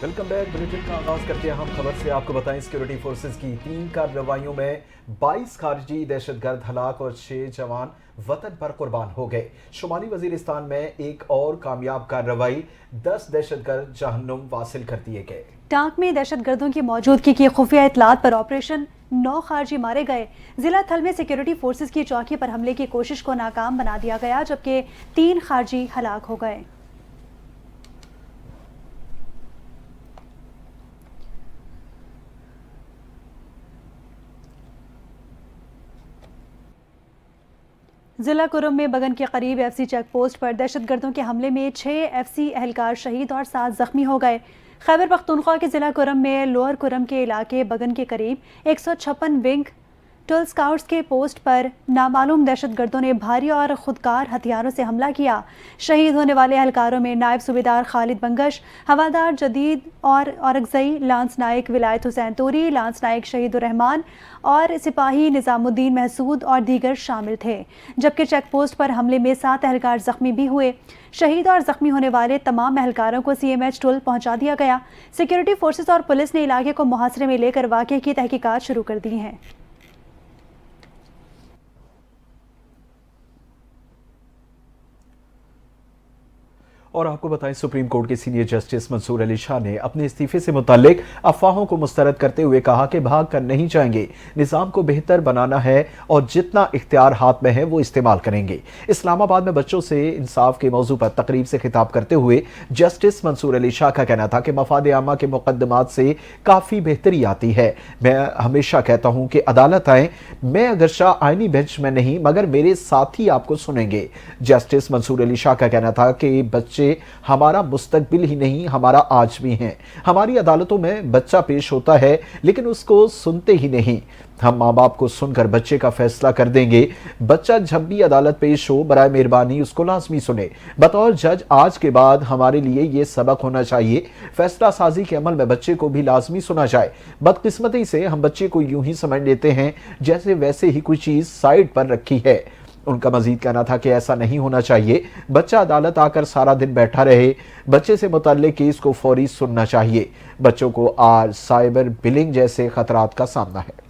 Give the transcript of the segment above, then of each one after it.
Welcome back. Bulletin का आगाज करते हैं हम खबर से। आपको बताएं, सिक्योरिटी फोर्सेस की 3 कार्रवाइयों में 22 खारजी दहशतगर्द हलाक और 6 जवान वतन पर कुर्बान हो गए। शुमाली वजीरिस्तान में एक और कामयाब कार्रवाई, 10 दहशतगर्द जहन्नुम वासिल कर दिए गए। टांक में दहशतगर्दों की मौजूदगी की खुफिया इतलात पर ऑपरेशन 9 खारजी मारे गए। जिला थल में सिक्योरिटी फोर्सेस की चौकी पर हमले की कोशिश को नाकाम बना दिया गया, जबकि 3 खारजी हलाक हो गए। जिला कुरुम में बगन के करीब एफसी चेक पोस्ट पर दहशतगर्दों के हमले में 6 एफसी एहलकार शहीद और 7 जख्मी हो गए। खैबर पख्तूनख्वा के जिला कुरुम में लोअर कुरुम के इलाके बगन के करीब 156 विंग टुल स्काउट्स के पोस्ट पर नामालूम दहशतगर्दों ने भारी और खुदकार हथियारों से हमला किया। शहीद होने वाले एहलकारों में नायब सूबेदार खालिद बंगश, हवालदार जदीद और औरकजई, लांस नायक विलायत हुसैन तूरी, लांस नायक शहीदुर-रहमान और सिपाही निजामुद्दीन महसूद और दीगर शामिल थे। जबकि चेक पोस्ट पर हमले में 7 एहलकार जख्मी भी हुए। शहीद और जख्मी होने वाले तमाम एहलकारों को CMH टुल पहुंचा दिया गया। सिक्योरिटी फोर्सेस और पुलिस ने इलाके को मुहासरे में लेकर वाक़े की तहकीकात शुरू कर दी हैं। और आपको बताएं, सुप्रीम कोर्ट के सीनियर जस्टिस मंसूर अली शाह ने अपने इस्तीफे से मुताल्लिक अफवाहों को मुस्तरद करते हुए कहा कि भाग कर नहीं जाएंगे, निज़ाम को बेहतर बनाना है और जितना इख्तियार हाथ में है वो इस्तेमाल करेंगे। इस्लामाबाद में बच्चों से इंसाफ के मौजू पर तकरीब से खिताब करते हुए जस्टिस मंसूर अली शाह का कहना था कि मफाद आमा के मुकदमात से काफ़ी बेहतरी आती है। मैं हमेशा कहता हूँ कि अदालत आए, मैं अगरचा आइनी बेंच में नहीं मगर मेरे साथी आपको सुनेंगे। जस्टिस मंसूर अली शाह का कहना था कि बच्चे हमारा मुस्तकबिल ही नहीं, हमारा आज भी हैं। हमारी अदालतों में बच्चा पेश होता है लेकिन उसको सुनते ही नहीं। हम माँ बाप को सुनकर बच्चे का फैसला कर देंगे। बच्चा जब भी अदालत पेश हो, बराए मेहरबानी उसको लाजमी सुने। बतौर जज आज के बाद हमारे लिए ये सबक होना चाहिए, फैसला साजी के अमल में बच्चे को भी लाजमी सुना जाए। बदकिस्मती से हम बच्चे को यूं ही समझ लेते हैं जैसे वैसे ही कोई चीज साइड पर रखी है। उनका मजीद कहना था कि ऐसा नहीं होना चाहिए। बच्चा अदालत आकर सारा दिन बैठा रहे, बच्चे से मुतल्लिक केस को फौरी सुनना चाहिए। बच्चों को आज साइबर बिलिंग जैसे खतरात का सामना है।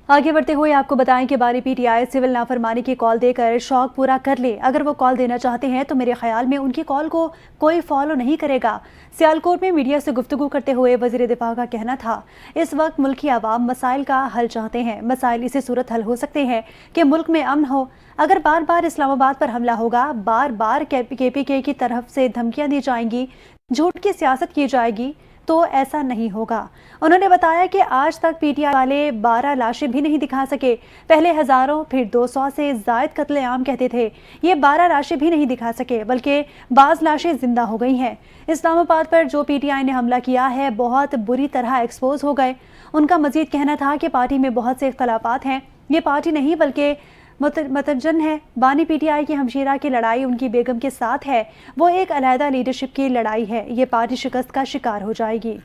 आगे बढ़ते हुए आपको बताएं कि बारी PTI सिविल नाफरमानी की कॉल देकर शौक पूरा कर ले। अगर वो कॉल देना चाहते हैं तो मेरे ख्याल में उनकी कॉल को कोई फॉलो नहीं करेगा। सियालकोट में मीडिया से गुफ्तगू करते हुए वजीर दिफा का कहना था, इस वक्त मुल्क की आवाम मसाइल का हल चाहते हैं। मसाइल इसी सूरत हल हो सकते हैं कि मुल्क में अमन हो। अगर बार बार इस्लामाबाद पर हमला होगा, बार बार KPK की तरफ से धमकियां दी जाएंगी, झूठ की सियासत की जाएगी, तो ऐसा नहीं होगा। उन्होंने बताया कि आज तक PTI वाले 12 लाशें भी नहीं दिखा सके। पहले हजारों फिर 200 से जायद कत्लेआम कहते थे, ये 12 लाशें भी नहीं दिखा सके, बल्कि बाज लाशें जिंदा हो गई हैं। इस्लामाबाद पर जो PTI ने हमला किया है बहुत बुरी तरह एक्सपोज हो गए। उनका मजीद कहना था कि पार्टी में बहुत से इख्तलाफात हैं, ये पार्टी नहीं बल्कि मतजन है। बानी PTI की हमशीरा की लड़ाई उनकी बेगम के साथ है, वो एक अलहदा लीडरशिप की लड़ाई है। ये पार्टी शिकस्त का शिकार हो जाएगी।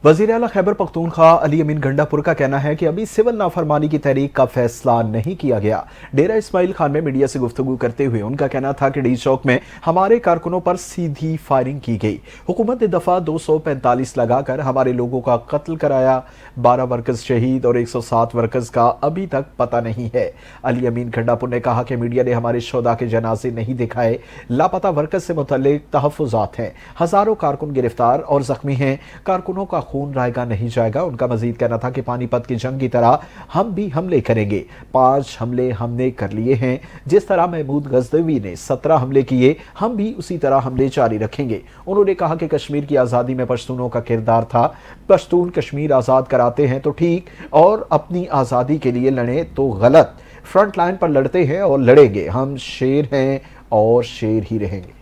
वज़ीर आला खैबर पख्तूनख्वा अली अमीन गंडापुर का कहना है कि अभी सिविल नाफरमानी की तहरीक का फैसला नहीं किया गया। डेरा इस्माइल खान में मीडिया से गुफ्तगू करते हुए उनका कहना था कि डी चौक में हमारे कारकुनों पर सीधी फायरिंग की गई। हुकूमत ने दफा 245 लगाकर हमारे लोगों का कत्ल कराया। 12 वर्कर्स शहीद और 107 वर्कर्स का अभी तक पता नहीं है। अली अमीन गंडापुर ने कहा कि मीडिया ने हमारे शोधा के जनाजे नहीं दिखाए। लापता वर्कर्स से मुतल्लिक तहफ़्फ़ुज़ात हैं। हजारों कारकुन गिरफ्तार और जख्मी हैं। कारकुनों का खून रायगा नहीं जाएगा। उनका मजीद कहना था कि पानीपत की जंग की तरह हम भी हमले करेंगे। 5 हमले हमने कर लिए हैं। जिस तरह महमूद गजनवी ने 17 हमले किए, हम भी उसी तरह हमले जारी रखेंगे। उन्होंने कहा कि कश्मीर की आज़ादी में पश्तूनों का किरदार था। पश्तून कश्मीर आज़ाद कराते हैं तो ठीक, और अपनी आज़ादी के लिए लड़े तो गलत। फ्रंट लाइन पर लड़ते हैं और लड़ेंगे। हम शेर हैं और शेर ही रहेंगे।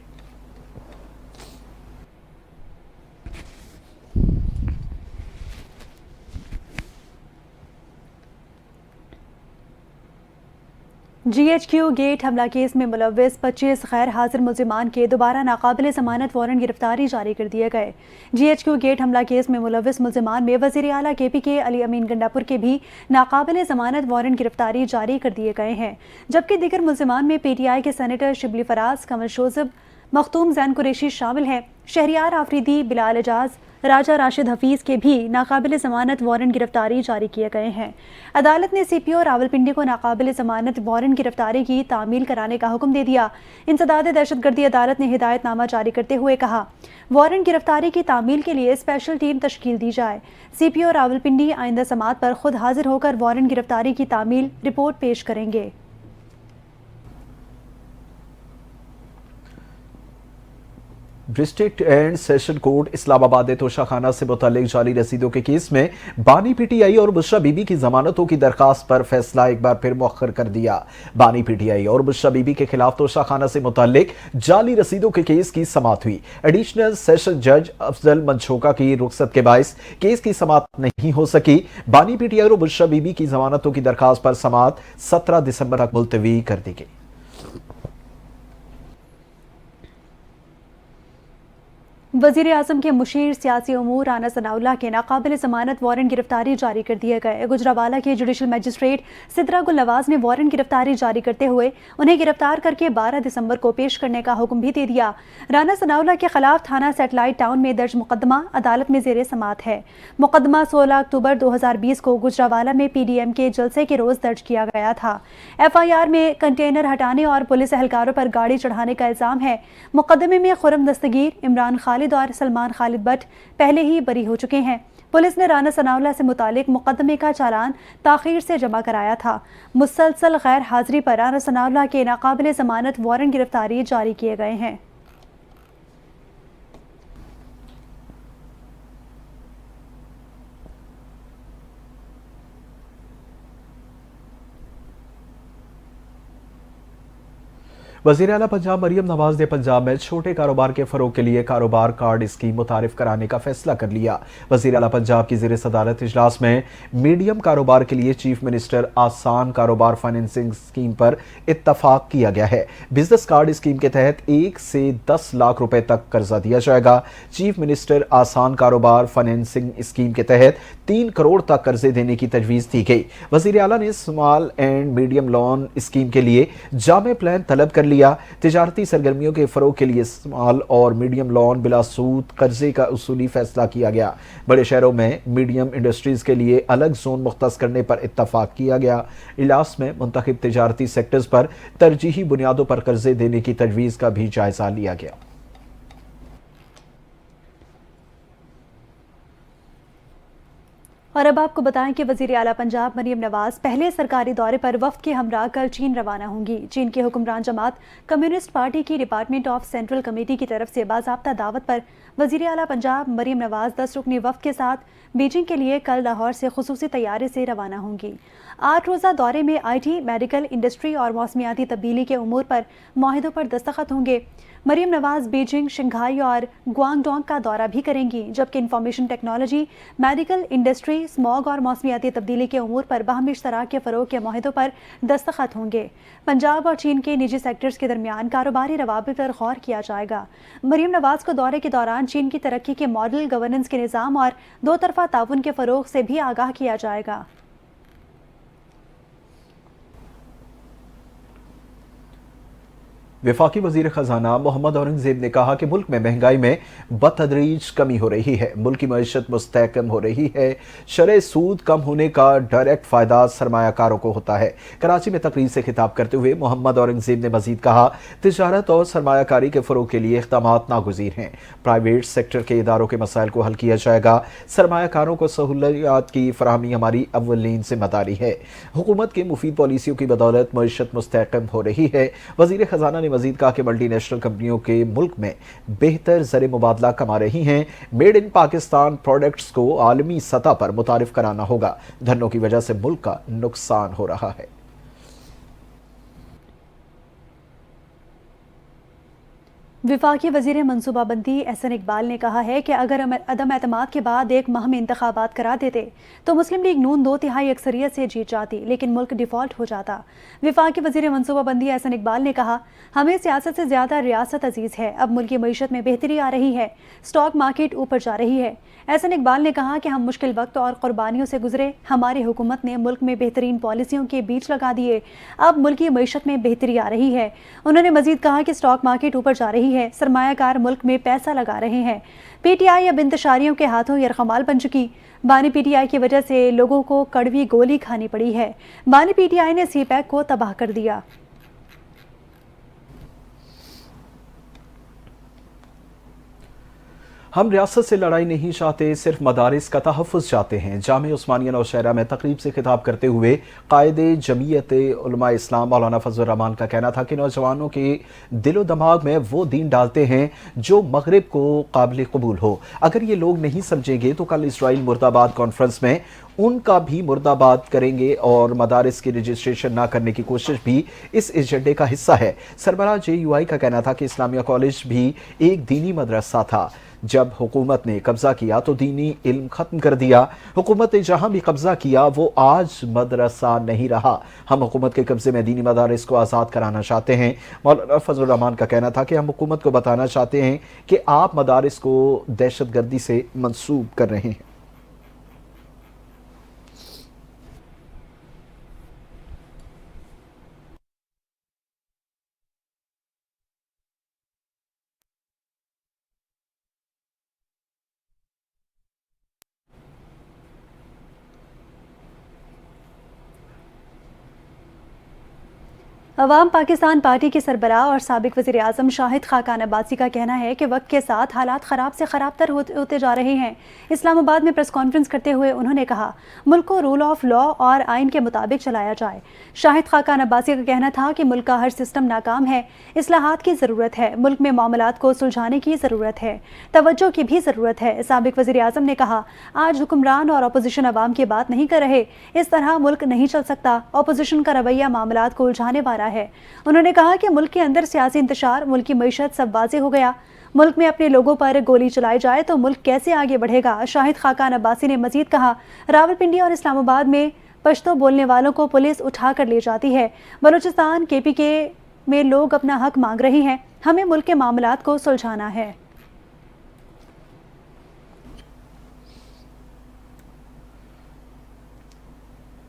GHQ गेट हमला केस में मुलव्विस 25 गैर हाजिर मुल्जिमान के दोबारा नाकाबिल जमानत वारंट गिरफ्तारी जारी कर दिए गए। GHQ गेट हमला केस में मुलव्विस मुल्जिमान में वज़ीर आला KPK अली अमीन गंडापुर के भी नाकाबिल जमानत वारंट गिरफ्तारी जारी कर दिए गए हैं, जबकि दीगर मुल्जिमान में PTI के सेनेटर शिबली फराज, कमर शोजब, मखतूम जैन कुरैशी शामिल हैं। शहरियार आफरीदी, बिलाल एजाज, राजा राशिद हफीज़ के भी नाकाबिल ज़मानत वारंट गिरफ्तारी जारी किए गए हैं। अदालत ने CPO रावलपिंडी को नाकाबिल ज़मानत वारंट गिरफ्तारी की तामील कराने का हुक्म दे दिया। इंसदाद दहशतगर्दी अदालत ने हिदायतनामा जारी करते हुए कहा, वारंट गिरफ्तारी की तामील के लिए स्पेशल टीम तश्कील दी जाए। CPO रावलपिंडी आइंदा समात पर खुद हाजिर होकर वारंट गिरफ्तारी की तामील रिपोर्ट पेश करेंगे। District and session court Islamabad ने तोशाखाना से मुतालिक जाली रसीदों के केस में बानी PTI और बुशरा बीबी की जमानतों की दरखास्त पर फैसला एक बार फिर मुअख्खर कर दिया। बानी PTI और बुशरा बीबी के खिलाफ तोशाखाना से मुतालिक जाली रसीदों के केस की समाअत हुई। एडिशनल सेशन जज अफजल मंछोका की रुखसत के बायस केस की समाअत नहीं हो सकी। बानी PTI और बुशरा बीबी की जमानतों की दरखास्त पर समाअत 17 दिसंबर तक मुलतवी कर दी गई। वज़ीर आज़म के मुशीर सियासी उमूर राना सनाउल्लाह के नाकाबिल ज़मानत वारंट गिरफ्तारी जारी कर दिए गए। गुजरावाला के जुडिशल मजिस्ट्रेट सिद्रा गुल नवाज ने वारंट गिरफ्तारी जारी करते हुए उन्हें गिरफ्तार करके 12 दिसंबर को पेश करने का हुक्म भी दे दिया। राना सनाउल्लाह के खिलाफ थाना सैटेलाइट टाउन में दर्ज मुकदमा अदालत में ज़ेरे समाअत है। मुकदमा 16 अक्टूबर 2020 को गुजरावाला में PDM के जलसे के रोज़ दर्ज किया गया था। FIR में कंटेनर हटाने और पुलिस एहलकारों पर गाड़ी चढ़ाने का इल्ज़ाम है। मुकदमे में खुरम दस्तगीर, इमरान खालिद और सलमान खालिद भट्ट पहले ही बरी हो चुके हैं। पुलिस ने राना सनाउल्लाह से मुतालिक मुकदमे का चालान ताखीर से जमा कराया था। मुसलसल गैर हाजिरी पर राना सनाउल्लाह के नाकाबिल ज़मानत वारंट गिरफ्तारी जारी किए गए हैं। वज़ीर आला पंजाब मरियम नवाज ने पंजाब में छोटे कारोबार के फरोग के लिए कारोबार कार्ड स्कीम मुतारिफ कराने का फैसला कर लिया। वज़ीर आला पंजाब की ज़ेर सदारत इजलास में मीडियम कारोबार के लिए चीफ मिनिस्टर आसान कारोबार फाइनेंसिंग स्कीम पर इत्तफाक किया गया है। बिजनेस कार्ड स्कीम के तहत 1 से 10 लाख रुपए तक कर्जा दिया जाएगा। चीफ मिनिस्टर आसान कारोबार फाइनेंसिंग स्कीम के तहत 3 करोड़ तक कर्जे देने की तजवीज़ दी गई। वज़ीर आला ने small and medium loan scheme के लिए जामे प्लान तलब कर लिया। तिजारती सरगर्मियों के फरोग के लिए स्मॉल और मीडियम लोन बिला सूद कर्जे का उसूली फैसला किया गया। बड़े शहरों में मीडियम इंडस्ट्रीज के लिए अलग जोन मुख्तस करने पर इत्तफाक किया गया। इजलास में मुंतखब तिजारती सेक्टर्स पर तरजीही बुनियादों पर कर्जे देने की तजवीज़ का भी जायजा लिया गया। और अब आपको बताएं कि वज़ीर आला पंजाब मरियम नवाज पहले सरकारी दौरे पर वफ्द के हमरा कल चीन रवाना होंगी। चीन की हुक्मरान जमात कम्युनिस्ट पार्टी की डिपार्टमेंट ऑफ सेंट्रल कमेटी की तरफ से बाज़ाब्ता दावत पर वज़ीर आला पंजाब मरियम नवाज 10 रुकनी वफ्द के साथ बीजिंग के लिए कल लाहौर से खुसूसी तैयारी से रवाना होंगी। 8 रोज़ा दौरे में IT, मेडिकल, इंडस्ट्री और मौसमियाती तब्दीली के उमूर पर माहिदों पर दस्तखत होंगे। मरियम नवाज बीजिंग, शंघाई और ग्वांगडोंग का दौरा भी करेंगी, जबकि information technology, medical, industry, smog और मौसमियाती तब्दीली के उमूर पर बाहमी इश्तराक के फ़रोग के माहिदों पर दस्तखत होंगे। पंजाब और चीन के निजी सेक्टर्स के दरमियान कारोबारी रवाबित पर गौर किया जाएगा। मरियम नवाज को दौरे के दौरान चीन की तरक्की के मॉडल, गवर्नेंस के निज़ाम और दो तरफा ताउन के फ़रोग से भी आगाह किया जाएगा। वफाकी वजीर खजाना मोहम्मद औरंगजेब ने कहा कि मुल्क में महंगाई में बतदरीज कमी हो रही है, मुल्क की मईशत मुस्तहकम हो रही है। शरह सूद कम होने का डायरेक्ट फ़ायदा सरमायाकारों को होता है। कराची में तकरीर से खिताब करते हुए मोहम्मद औरंगजेब ने मजीद कहा, तिजारत और सरमायाकारी के फ़रोग के लिए इक़दामात नागुज़ीर हैं। प्राइवेट सेक्टर के इदारों के मसाइल को हल किया जाएगा। सरमायाकारों को सहूलियात की फराहमी हमारी अव्वलीन जिम्मेदारी है। हुकूमत की मुफीद पॉलिसियों की बदौलत मईशत मुस्तहकम हो रही है। वज़ीर खजाना मजीद कहा कि मल्टीनेशनल कंपनियों के मुल्क में बेहतर ज़र मुबादला कमा रही हैं। मेड इन पाकिस्तान प्रोडक्ट्स को आलमी सतह पर मुतारिफ कराना होगा। धरनों की वजह से मुल्क का नुकसान हो रहा है। विफाकी वजीर मनसूबाबंदी एहसन इकबाल ने कहा है कि अगर अदम एतमाद के बाद एक माह में इंतखाबात करा देते तो मुस्लिम लीग नून 2/3 अक्सरियत से जीत जाती, लेकिन मुल्क डिफॉल्ट हो जाता। विफाकी वजीर मनसूबाबंदी एहसन इकबाल ने कहा, हमें सियासत से ज़्यादा रियासत अजीज़ है। अब मुल्क की मईशत में बेहतरी आ रही है, स्टॉक मार्केट ऊपर जा रही है। एहसन इकबाल ने कहा कि हम मुश्किल वक्त और कुर्बानियों से गुजरे, हमारी हुकूमत ने मुल्क में बेहतरीन पॉलिसियों के बीज लगा दिए, अब मुल्क की मईशत में बेहतरी आ रही है। उन्होंने मजीद कहा कि स्टॉक मार्केट ऊपर जा रही है, सरमायाकार मुल्क में पैसा लगा रहे हैं। पीटीआई अब इंतशारियों के हाथों यरगमाल बन चुकी। बानी पीटीआई की वजह से लोगों को कड़वी गोली खानी पड़ी है। बानी पीटीआई ने सीपैक को तबाह कर दिया। हम रियासत से लड़ाई नहीं चाहते, सिर्फ मदारिस का तहफ़्फ़ुज़ चाहते हैं। जामे उस्मानिया नौशहरा में तकरीब से खिताब करते हुए कायदे जमीयत उलमा इस्लाम मौलाना फजल रहमान का कहना था कि नौजवानों के दिलो दिमाग में वो दीन डालते हैं जो मगरिब को काबिल कबूल हो। अगर ये लोग नहीं समझेंगे तो कल इसराइल मुर्दाबाद कॉन्फ्रेंस में उनका भी मुर्दाबाद करेंगे और मदारिस की रजिस्ट्रेशन ना करने की कोशिश भी इस एजेंडे का हिस्सा है। सरबराह JUI का कहना था कि इस्लामिया कॉलेज भी एक दीनी मदरसा था। जब हुकूमत ने कब्जा किया तो दीनी इल्म खत्म कर दिया। हुकूमत ने जहां भी कब्जा किया वो आज मदरसा नहीं रहा। हम हुकूमत के कब्जे में दीनी मदारिस को आज़ाद कराना चाहते हैं। मौलाना फजल रहमान का कहना था कि हम हुकूमत को बताना चाहते हैं कि आप मदारिस को दहशतगर्दी से मंसूब कर रहे हैं। अवाम पाकिस्तान पार्टी के सरबराह और साबिक वज़ीर आज़म शाहिद खाकान अब्बासी का कहना है कि वक्त के साथ हालात ख़राब से ख़राब तर होते जा रहे हैं। इस्लामाबाद में प्रेस कॉन्फ्रेंस करते हुए उन्होंने कहा, मुल्क को रूल ऑफ लॉ और आइन के मुताबिक चलाया जाए। शाहिद खाकान अब्बासी का कहना था कि मुल्क का हर सिस्टम नाकाम है, इस्लाहात की ज़रूरत है, मुल्क में मामलात को सुलझाने की ज़रूरत है, तवज्जो की भी ज़रूरत है। साबिक वज़ीर आज़म ने कहा, आज हुक्मरान और अपोजिशन अवाम की बात नहीं कर रहे, इस तरह मुल्क नहीं चल सकता। अपोजिशन का रवैया मामलात को उलझाने वाला है। उन्होंने कहा कि मुल्क के अंदर सियासी इंतशार, मुल्क की मईशत सब वाज़े हो गया। मुल्क में अपने लोगों पर गोली चलाई जाए तो मुल्क कैसे आगे बढ़ेगा। शाहिद खाकान अब्बासी ने मजीद कहा, रावलपिंडी और इस्लामाबाद में पश्तो बोलने वालों को पुलिस उठा कर ले जाती है। बलूचिस्तान KPK में लोग अपना हक मांग रहे हैं, हमें मुल्क के मामलात को सुलझाना है।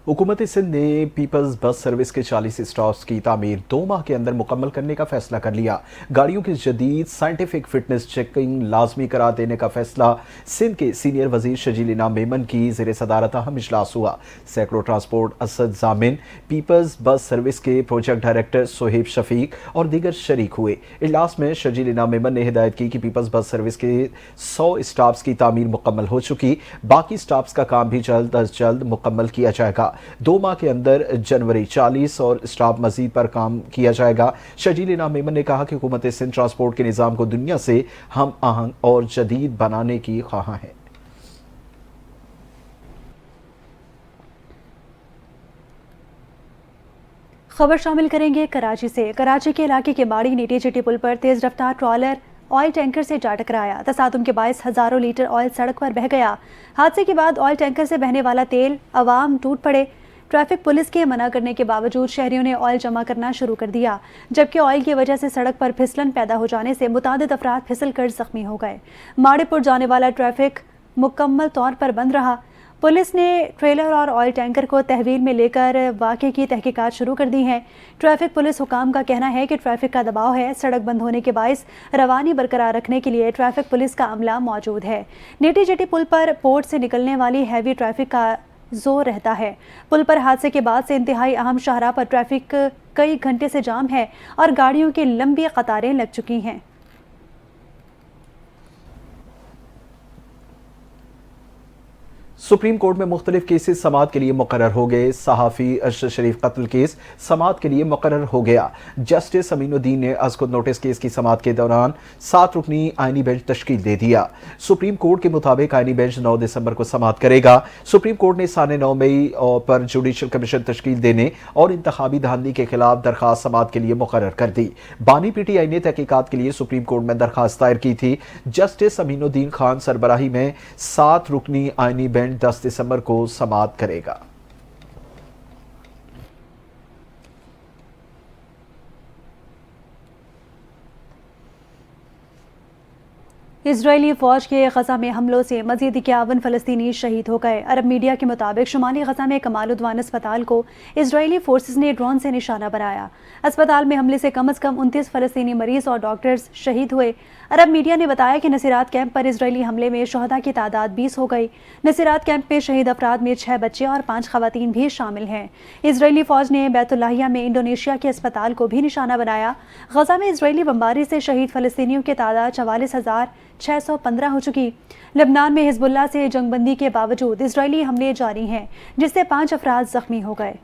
हुकूमत सिंध ने पीपल्स बस सर्विस के 40 स्टॉप्स की तामीर 2 माह के अंदर मुकम्मल करने का फैसला कर लिया। गाड़ियों की जदीद साइंटिफिक फिटनेस चेकिंग लाजमी करार देने का फैसला सिंध के सीनियर वजीर शजील इनाम मेमन की ज़ेर सदारत अहम इजलास हुआ। सैकड़ों ट्रांसपोर्ट असद जामिन, पीपल्स बस सर्विस के प्रोजेक्ट डायरेक्टर सोहेब शफीक और दीगर शरीक हुए। इजलास में शजील इनाम मेमन ने हिदायत की कि पीपल्स बस सर्विस के 100 स्टॉप्स की तामीर मुकम्मल हो चुकी, बाकी स्टॉप्स का काम भी जल्द अज जल्द मुकम्मल किया जाएगा। 2 माह के अंदर जनवरी 40 और स्टाफ मजीद पर काम किया जाएगा। शजील इनाम मेमन ने कहा कि हुकूमत सिंध ट्रांसपोर्ट के निज़ाम को दुनिया से हम आहंग और जदीद बनाने की ख्वाह है। खबर शामिल करेंगे कराची से। कराची के इलाके के बाड़ी नीटी चिटी पुल पर तेज रफ्तार ट्रॉलर ऑयल टैंकर से जा टकराया। तसादुम के बायस हजारों लीटर ऑयल सड़क पर बह गया। हादसे के बाद ऑयल टैंकर से बहने वाला तेल अवाम टूट पड़े। ट्रैफिक पुलिस के मना करने के बावजूद शहरियों ने ऑयल जमा करना शुरू कर दिया, जबकि ऑयल की वजह से सड़क पर फिसलन पैदा हो जाने से मुतादिद अफराद फिसल कर जख्मी हो गए। माड़ेपुर जाने वाला ट्रैफिक मुकम्मल तौर पर बंद रहा। पुलिस ने ट्रेलर और ऑयल टैंकर को तहवील में लेकर वाक़े की तहकीकात शुरू कर दी हैं। ट्रैफिक पुलिस हुकाम का कहना है कि ट्रैफिक का दबाव है। सड़क बंद होने के बायस रवानी बरकरार रखने के लिए ट्रैफिक पुलिस का अमला मौजूद है। नीटी जेटी पुल पर पोर्ट से निकलने वाली हैवी ट्रैफिक का जोर रहता है। पुल पर हादसे के बाद से इंतहाई अहम शाहराह पर ट्रैफिक कई घंटे से जाम है और गाड़ियों की लंबी कतारें लग चुकी हैं। सुप्रीम कोर्ट में मुख्तलिफ केसेस समाअत के लिए मुकर्रर हो गए। सहाफ़ी अशरफ शरीफ कत्ल केस समाअत के लिए मुकर्रर हो गया। जस्टिस अमीनुद्दीन ने अज़खुद नोटिस केस की समाअत के दौरान 7 रुकनी आईनी बेंच तश्कील दे दिया। सुप्रीम कोर्ट के मुताबिक आईनी बेंच 9 दिसंबर को समाअत करेगा। सुप्रीम कोर्ट ने साने 9 मई पर जुडिशल कमीशन तश्कील देने और इंतखाबी धांधली के खिलाफ दरखास्त समाअत के लिए मुकर्रर कर दी। बानी पीटीआई ने तहकीकात के लिए सुप्रीम कोर्ट में दरखास्त दायर की थी। जस्टिस अमीनुद्दीन खान सरबराही में 7 रुकनी आईनी बेंच 10 दिसंबर को समाअत करेगा। इजरायली फौज के गजा में हमलों से मजीद 51 फलस्तीनी शहीद हो गए। अरब मीडिया के मुताबिक शुमाली गजा में कमाल उद्वान अस्पताल को इजरायली फोर्सेस ने ड्रोन से निशाना बनाया। अस्पताल में हमले से कम 29 फलस्तीनी मरीज और डॉक्टर्स शहीद हुए। अरब मीडिया ने बताया कि नसीरात कैंप पर इजरायली हमले में शहदा की तादाद 20 हो गई। नसीरात कैंप में शहीद अफराद में 6 बच्चे और 5 खवातीन भी शामिल हैं। इजरायली फौज ने बैतुल्लाहिया में इंडोनेशिया के अस्पताल को भी निशाना बनाया। गजा में इजरायली बमबारी से शहीद फलस्तीनियों की तादाद 44,615 हो चुकी। लेबनान में हिजबुल्लाह से जंगबंदी के बावजूद इजरायली हमले जारी हैं, जिससे 5 अफराद जख्मी हो गए।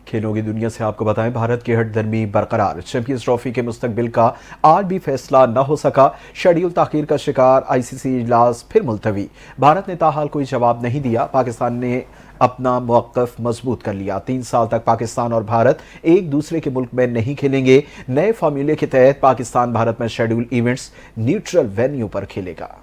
खेलों की दुनिया से आपको बताएं, भारत की हटदर्मी बरकरार। चैंपियंस ट्रॉफी के मुस्तकबिल का आज भी फैसला न हो सका। शेड्यूल ताखीर का शिकार, आईसीसी इजलास फिर मुलतवी। भारत ने ताहाल कोई जवाब नहीं दिया। पाकिस्तान ने अपना मौक़िफ़ मजबूत कर लिया। 3 साल तक पाकिस्तान और भारत एक दूसरे के मुल्क में नहीं खेलेंगे। नए फार्मूले के तहत पाकिस्तान भारत में शेड्यूल इवेंट्स न्यूट्रल वेन्यू पर खेलेगा।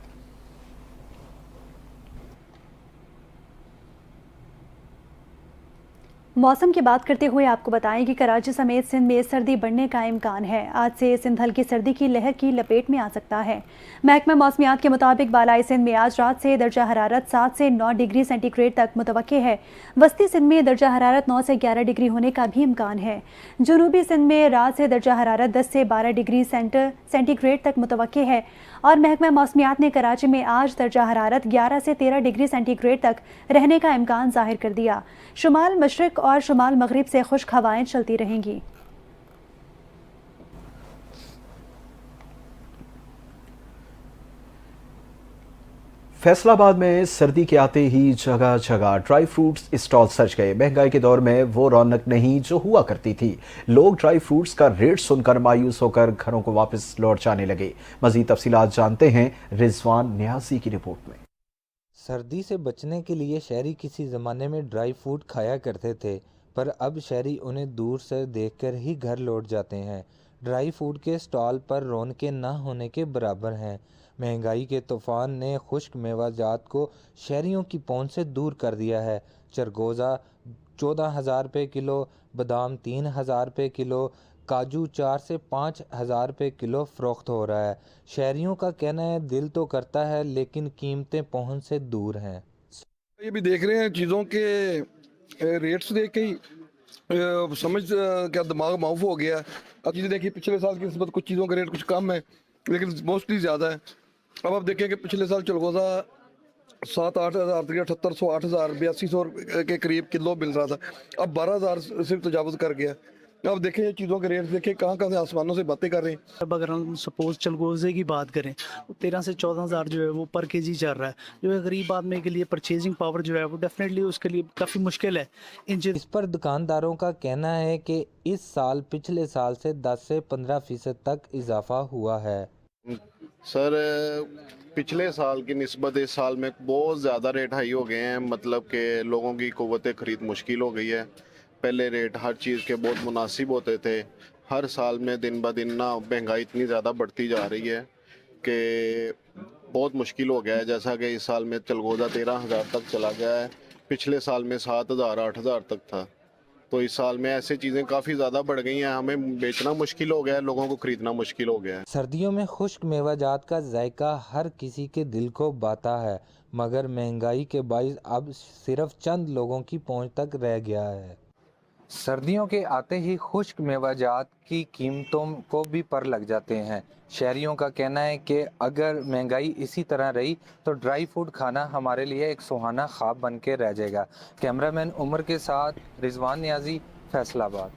मौसम की बात करते हुए आपको बताएं कि कराची समेत सिंध में सर्दी बढ़ने का इम्कान है। आज से सिंध हल्की सर्दी की लहर की लपेट में आ सकता है। महकमा मौसमियात के मुताबिक बालाई सिंध में आज रात से दर्जा हरारत 7 से 9 डिग्री सेंटीग्रेड तक मुतवक्के है। वस्ती सिंध में दर्जा हरारत 9 से 11 डिग्री होने का भी इम्कान है। जनूबी सिंध में रात से दर्जा हरारत 10 से 12 डिग्री सेंटीग्रेड तक मुतवक्के है। और महकमा मौसमियात ने कराची में आज दर्जा हरारत 11 से 13 डिग्री सेंटीग्रेड तक रहने का इम्कान जाहिर कर दिया। शुमाल मशरिक और शुमाल मगरिब से खुश्क हवाएं चलती रहेंगी। फैसलाबाद में सर्दी के आते ही जगह जगह ड्राई फ्रूट्स स्टॉल सज गए। महंगाई के दौर में वो रौनक नहीं जो हुआ करती थी। लोग ड्राई फ्रूट्स का रेट सुनकर मायूस होकर घरों को वापस लौट जाने लगे। मजीद तफसीलात जानते हैं रिजवान न्याजी की रिपोर्ट में। सर्दी से बचने के लिए शहरी किसी ज़माने में ड्राई फ्रूट खाया करते थे, पर अब शहरी उन्हें दूर से देखकर ही घर लौट जाते हैं। ड्राई फ्रूट के स्टॉल पर रौनकें न होने के बराबर हैं। महंगाई के तूफान ने खुश्क मेवाजात को शहरियों की पहुंच से दूर कर दिया है। चरगोज़ा 14,000 रुपये किलो, बादाम 3,000 रुपये किलो, काजू 4 से 5,000 रुपये किलो फ़रोख्त हो रहा है। शहरियों का कहना है दिल तो करता है लेकिन कीमतें पहुंच से दूर हैं। ये भी देख रहे हैं चीज़ों के रेट्स देख के ही समझ क्या दिमाग माउफ हो गया। अब चीज़ें देखिए, पिछले साल की निस्बत कुछ चीज़ों का रेट कुछ कम है लेकिन मोस्टली ज़्यादा है। अब आप देखें कि पिछले साल चलगोज़ा 7-8 हज़ार 7800 8,000 8200 के करीब किलो मिल रहा था, अब 12,000 सिर्फ तजावज़ कर गया। अब देखें ये चीज़ों के रेट देखें कहाँ कहाँ से आसमानों से बातें कर रहे हैं। अब अगर हम सपोज चलगोज़े की बात करें तो 13 से 14,000 जो है वो पर केजी चल रहा है, जो है गरीब आदमी के लिए परचेजिंग पावर जो है वो डेफिनेटली उसके लिए काफ़ी मुश्किल है। इस पर दुकानदारों का कहना है कि इस साल पिछले साल से 10 से 15% तक इजाफा हुआ है। सर पिछले साल की निस्बत इस साल में बहुत ज़्यादा रेट हाई हो गए हैं, मतलब कि लोगों की क़ुव्वत ख़रीद मुश्किल हो गई है। पहले रेट हर चीज़ के बहुत मुनासिब होते थे। हर साल में दिन ब दिन ना महंगाई इतनी ज़्यादा बढ़ती जा रही है कि बहुत मुश्किल हो गया है। जैसा कि इस साल में चलगोज़ा 13,000 तक चला गया है, पिछले साल में 7,000 8,000 तक था। तो इस साल में ऐसे चीज़ें काफ़ी ज़्यादा बढ़ गई हैं, हमें बेचना मुश्किल हो गया है, लोगों को ख़रीदना मुश्किल हो गया है। सर्दियों में खुश्क मेवाजात का जायका हर किसी के दिल को भाता है, मगर महंगाई के बाइस अब सिर्फ चंद लोगों की पहुंच तक रह गया है। सर्दियों के आते ही खुश्क मेवाजात की कीमतों को भी पर लग जाते हैं। शहरियों का कहना है कि अगर महंगाई इसी तरह रही तो ड्राई फ्रूट खाना हमारे लिए एक सुहाना ख्वाब बन के रह जाएगा। कैमरामैन उमर के साथ रिजवान न्याजी, फैसलाबाद।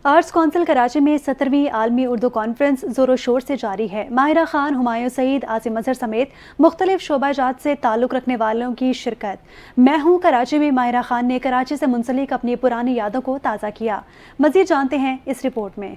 आर्ट्स काउंसिल कराची में 17वीं आलमी उर्दू कॉन्फ्रेंस जोरों शोर से जारी है। माहिरा खान, हुमायूं सईद, आसिम अजहर समेत मुख्तलिफ शोबाजात से ताल्लुक़ रखने वालों की शिरकत। मैं हूँ कराची में माहिरा खान ने कराची से मुंसलिक अपनी पुरानी यादों को ताज़ा किया। मज़ीद जानते हैं इस रिपोर्ट में।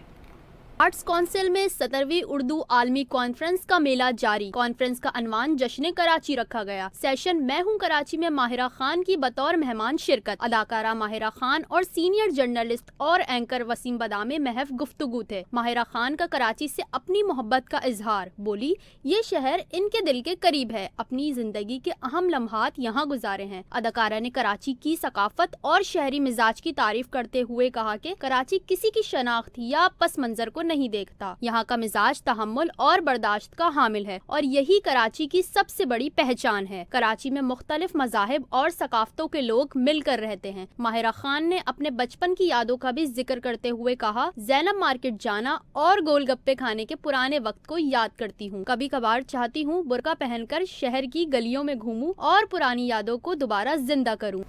आर्ट्स काउंसिल में 17वीं उर्दू आलमी कॉन्फ्रेंस का मेला जारी। कॉन्फ्रेंस का अनवान जश्न कराची रखा गया। सेशन मैं हूँ कराची में माहिरा खान की बतौर मेहमान शिरकत। अदाकारा माहिरा खान और सीनियर जर्नलिस्ट और एंकर वसीम बदामी महफ गुफ्तगू थे। माहिरा खान का कराची से अपनी मोहब्बत का इजहार। बोली, ये शहर इनके दिल के करीब है, अपनी जिंदगी के अहम लम्हात यहाँ गुजारे हैं। अदाकारा ने कराची की सकाफत और शहरी मिजाज की तारीफ करते हुए कहा कि कराची किसी की शनाख्त या पस मंजर को नहीं देखता। यहाँ का मिजाज तहम्मुल और बर्दाश्त का हामिल है और यही कराची की सबसे बड़ी पहचान है। कराची में मुख्तलिफ मज़ाहिब और सकाफतों के लोग मिलकर रहते हैं। माहिरा खान ने अपने बचपन की यादों का भी जिक्र करते हुए कहा, ज़ैनब मार्केट जाना और गोलगप्पे खाने के पुराने वक्त को याद करती हूँ। कभी कभार चाहती हूँ बुर्का पहनकर शहर की गलियों में घूमूं और पुरानी यादों को दोबारा जिंदा करूँ।